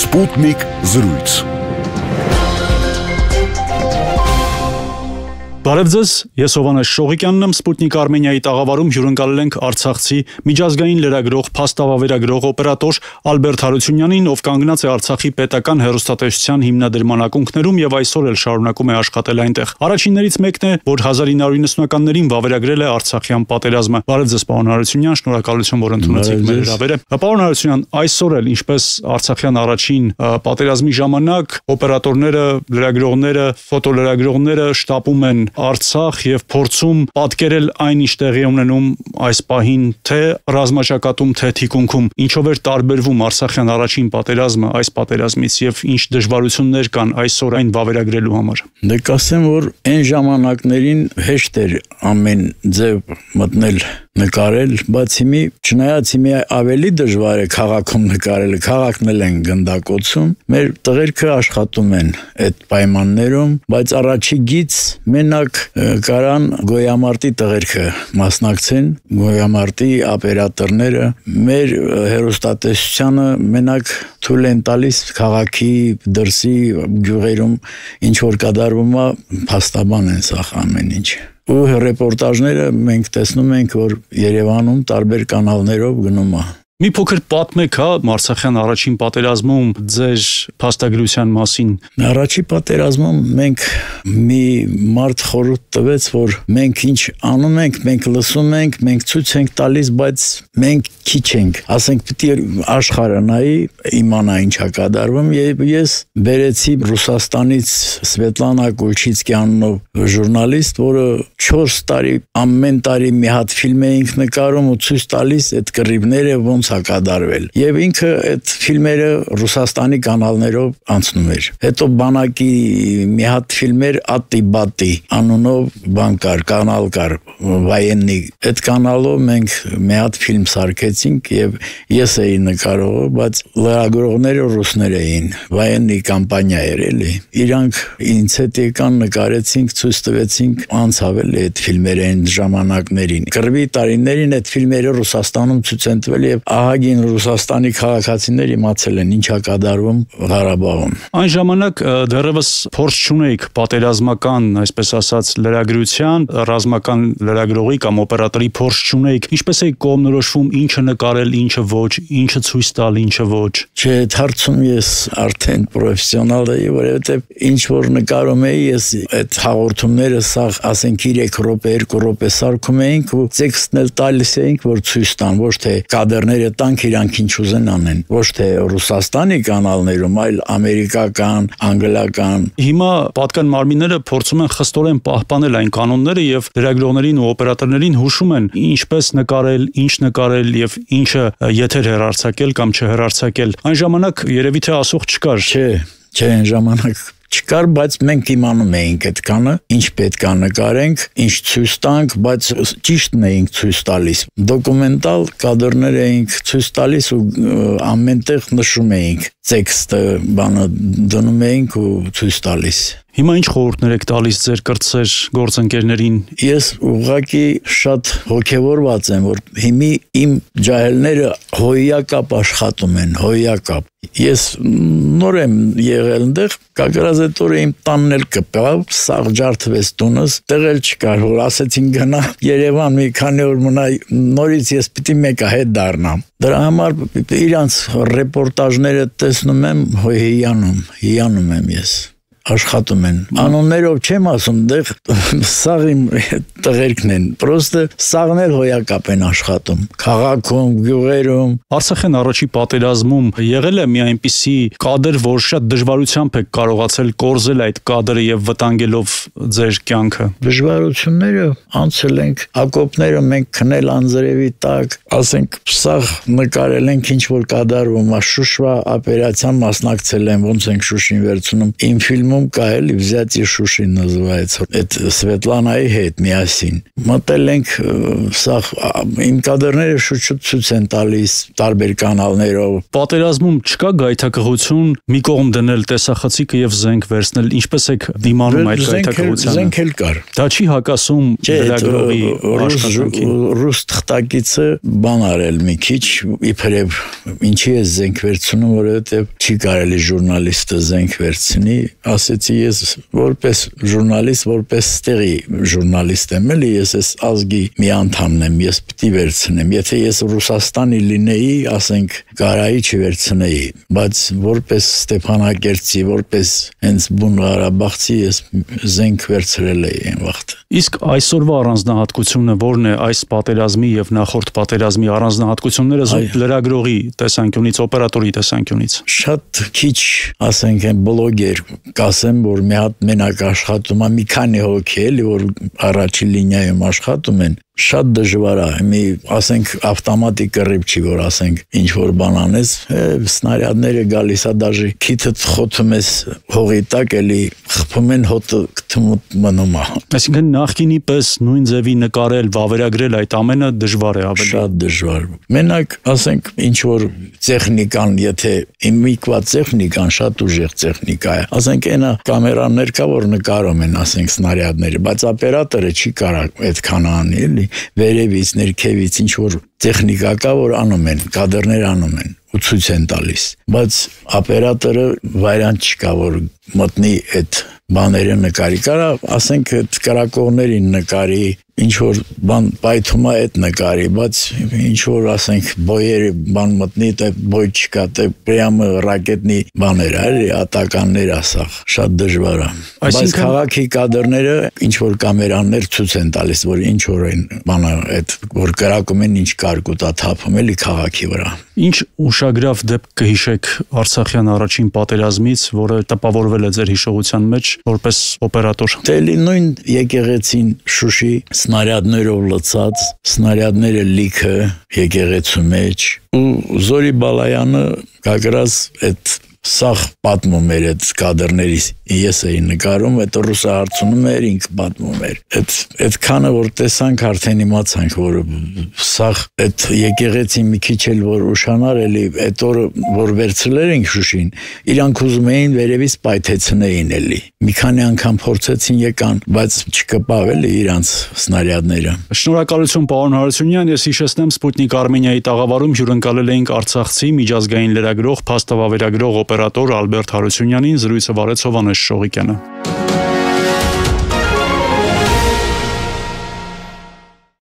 Sputnik զրույց։ Բարև ձեզ, ես Հովհաննես Շողիկյանն եմ, Sputnik Armenia-ի տաղավարում հյուրընկալել ենք Արցախցի միջազգային լրագրող, փաստավավերագրող օպերատոր Ալբերտ Հարությունյանին, ով կանգնած է Արցախի պետական հեռուստատեսության հիմնադրման ակունքներում եւ այսօր էլ շարունակում է աշխատել այնտեղ։ Առաջիններից մեկն է, որ 1990-ականներին վավերագրել է Արցախյան պատերազմը։ Բարև ձեզ, պարոն Հարությունյան, շնորհակալություն, որ ընդունեցիք մեր հրավերը։ Պարոն Հարությունյան, այսօր էլ ինչպես Արցախյան առաջին պատերազմի ժամանակ օպերատորները, լրագրողները, ֆոտոլրագրողները շտապում են Արցախ եւ փորձում պատկերել այն ինչ տեղի ունենում այս պահին թե ռազմաճակատում, թե թիկունքում, ինչով էր տարբերվում Արցախյան առաջին պատերազմը այս պատերազմից եւ ինչ դժվարություններ կան այսօր այն վավերագրելու համար։ Դե կասեմ, որ այն ժամանակներին հեշտ էր ամեն ձև մտնել նկարել, բայց հիմի չնայած հիմի ավելի դժվար է քաղաքում նկարելը, քաղաքն էլ են գնդակոծում, մեր տղերքը աշխատում են այդ պայմաններում, բայց առաջի գից մենակ կարան գոյամարտի տղերքը մասնակցեն, գոյամարտի օպերատորները, մեր հեռուստատեսությանը մենակ թույլ են տալիս քաղաքի դրսի գյուղերում ինչ որ կատարվում է, փաստաբան են սա ամեն ինչ։ Ու ռեպորտաժները մենք տեսնում ենք, որ Երևանում տարբեր կանալներով գնում է։ Մի փոքր պատմեք, Արցախյան առաջին պատերազմում ձեր փաստագրության մասին։ Առաջի պատերազմում մենք մի մարդ խորհուրդ տվեց, որ մենք ինչ անում ենք, մենք լսում ենք, մենք ցույց ենք տալիս, բայց մենք քիչ ենք։ Ասենք պիտի աշխարհը նայի, իմանա ինչ է կատարվում, եւ ես բերեցի Ռուսաստանից Սվետլանա Կուլչիցկի անունով ժուրնալիստ, որը 4 տարի ամեն տարի մի հատ ֆիլմ էինք նկարում ու ցույց տալիս այդ կռիվները ոնց կատարվել։ Եվ ինքը այդ ֆիլմերը Ռուսաստանի կանալներով անցնում էր։ Հետո բանակի մի հատ ֆիլմեր Ատի-բատի անունով բան կար, կանալ կար, վայեննի։ Այդ կանալով մենք մի հատ ֆիլմ սարքեցինք եւ ես էի նկարողը, բայց լրագրողները ռուսներ էին։ Վայեննի կամպանիա էր էլի։ Իրանք ինձ հետ եկան, նկարեցինք, ցույց տվեցինք, անցավել այդ ֆիլմերը այն ժամանակներին։ Կռվի տարիներին այդ ֆիլմերը Ռուսաստանում ցույց են տվել եւ ահագին Ռուսաստանի քաղաքացիներ իմացել են ինչա կատարվում Ղարաբաղում։ Այն ժամանակ դեռևս փորձ չունեիք պատերազմական, այսպես ասած, լրագրության, ռազմական լրագրողի կամ օպերատորի փորձ չունեիք։ Ինչպես եք կողմնորոշվում ինչը նկարել, ինչը ոչ, ինչը ցույց տալ, ինչը ոչ։ Չէ, դարձում ես արդեն պրոֆեսիոնալ էի, որովհետև ինչ որ նկարում էի, ես այդ հաղորդումները սա ասենք 3 րոպե, 2 րոպե սարքում էինք ու տեքստն էլ տալիս էինք, որ ցույց տան, ոչ թե կադրները տանք իրանք ինչ ուզեն անեն, ոչ թե Ռուսաստանի կանալներում, այլ ամերիկական, անգլիական։ Հիմա պատկան մարմինները փորձում են խստորեն պահպանել այն կանոնները եւ լրագրողներին ու օպերատորներին հուշում են ինչպես նկարել, ինչ նկարել եւ ինչը եթեր հեռարձակել կամ չհեռարձակել։ Այն ժամանակ երևի թե ասող չկար։ Չէ, այն ժամանակ չկար, բայց մենք իմանում էինք այդ կանը, ինչ պետք է նկարենք, ինչ ցույց տանք, բայց ճիշտն էինք ցույց տալիս։ Դոկումենտալ կադրներ էինք ցույց տալիս ու ամենտեղ նշում էինք տեքստը, բանը դնում էինք ու ցույց տալիս։ Հիմա ինչ խորհուրդներ եք տալիս ձեր կրտսեր գործընկերներին։ Ես ուղղակի շատ հոգևորված եմ, որ հիմի իմ ջահելները հոյակապ աշխատում են, հոյակապ։ Ես նոր եմ եղել այնտեղ, կագրազետորը իմ տանն էլ կպավ, սաղ ջարդվեց տունս, տեղել չկար, որ ասեցին գնա Երևան մի քանի օր մնա, նորից ես պիտի մեկը հետ դառնամ։ Դրա համար իրանց ռեպորտաժները տեսնում եմ, հիանում եմ ես։ Աշխատում են։ Անուններով չեմ ասում, դեղ սաղ իմ տղերքն են, պրոստը սաղն էլ հոյակապ են աշխատում, քաղաքում, գյուղերում։ Արցախյան առաջի պատերազմում եղել է մի այնպիսի կադր, որ շատ դժվարությամբ եք կարողացել կորզել այդ կադրը եւ վտանգելով ձեր կյանքը։ Դժվարությունները անցել ենք, ակոպները մենք քնել անձրևի տակ, ասենք սաղ նկարել ենք ինչ որ կատարվում, Շուշվա օպերացիան մասնակցել եմ, ոնց ենք Շուշին վերցնում։ Իմ ֆիլմ Крымом կա էլի взятие Շուշի называется այդ Սվետլանայի հետ միասին մտել ենք սա իմ կադրները շուտ ցույց են տալիս տարբեր կանալներով Պատերազմում չկա գայթակղություն մի կողմ դնել տեսախցիկը եւ զենք վերցնել ինչպես եք դիմանում այդ գայթակղությանը Զենք էլ կար Դա չի հակասում լրագրողի աշխատանքին Ռուս թղթակիցը բան արել մի քիչ իբրև ինչի է զենք վերցնում որովհետեւ չի կարելի ժուրնալիստը զենք վերցնի ասեցի ես որպես ժուրնալիստ որպես ստեղի ժուրնալիստ եմ էլի ես այս ազգի մի անդամն եմ ես պիտի վերցնեմ եթե ես Ռուսաստանի լինեի ասենք կարայի չվերցնեի բայց որպես Ստեփանակերտցի որպես հենց բուն Ղարաբաղցի ես զենք վերցրել էի այն վաղտ Իսկ այսօրվա առանձնահատկությունը որն է այս պատերազմի եւ նախորդ պատերազմի առանձնահատկությունները լրագրողի տեսանկյունից օպերատորի տեսանկյունից Շատ քիչ ասենք են բլոգեր կասեմ որ մի հատ մենակ աշխատում է մի քանի հոգի էլի որ առաջին լինիայում աշխատում են շատ դժվար է մի ասենք ավտոմատիկ կռիվ չի որ ասենք ինչ որ բան անես սնարյադները գալիս է դաժե քիթդ խոթում ես հողի տակ էլի խփում են հոտը մնում է Այսինքն նախկինի պես նույն ձևի նկարել վավերագրել այդ ամենը դժվար է ավելի Շատ դժվար մենակ ասենք ինչ որ տեխնիկան եթե իմիկված տեխնիկան շատ ուժեղ տեխնիկա է ասենք այնա կամերաներ կա որ նկարում են ասենք սնարյադները բայց օպերատորը չի կարող այդքան անի էլի վերևից ներքևից ինչ որ տեխնիկա կա որ անում են կադրներ անում են ու ցույց են տալիս բայց օպերատորը վարիանտ չկա որ մտնի այդ բաները նկարի կարա ասենք այդ կրակողներին նկարի ինչ որ բան պայթում է այդ նկարի բայց ինչ որ ասենք բոյերը բան մտնի դե բոյ չկա դե պրյամը ռակետնի բաներ էլի ատականներ ասախ շատ դժվար է բայց քաղաքի կադրները ինչ որ կամերաներ ցույց են տալիս որ ինչ որ են բանը այդ որ կրակում են ինչ կարկուտա թափում էլի քաղաքի վրա Ինչ ուշագրավ դեպք կհիշեք Արցախյան առաջին պատերազմից, որը տպավորվել է ձեր հիշողության մեջ որպես օպերատոր։ Դելի նույն եկեղեցին Շուշի սնարյադներով լցած, սնարյադները լիքը եկեղեցու մեջ ու Զորի Բալայանը կագրած այդ Սաղ պատմում էր այդ կադրներից ես էի նկարում այդ ռուսը հարցնում էր ինք պատմում էր այդ քանը որ տեսանք արդեն իմացանք որ սաղ այդ եկեղեցի մի քիչ էլ որ ուշանար էլի այդ օրը որ վերցրել ենք Շուշին իրանք ուզում էին վերևից պայթեցնեին էլի մի քանի անգամ փորձեցին եկան բայց չկպավ էլի իրանց սնարյադները Շնորհակալություն պարոն Հարությունյան ես հիշեցնեմ Սպուտնիկ Արմենիայի տաղավարում հյուրընկալել էինք Արցախցի միջազգային լրագրող փաստավավերագրող օպերատոր Ալբերտ Հարությունյանին զրույցը վարեց Հովհաննես Շողիկյանը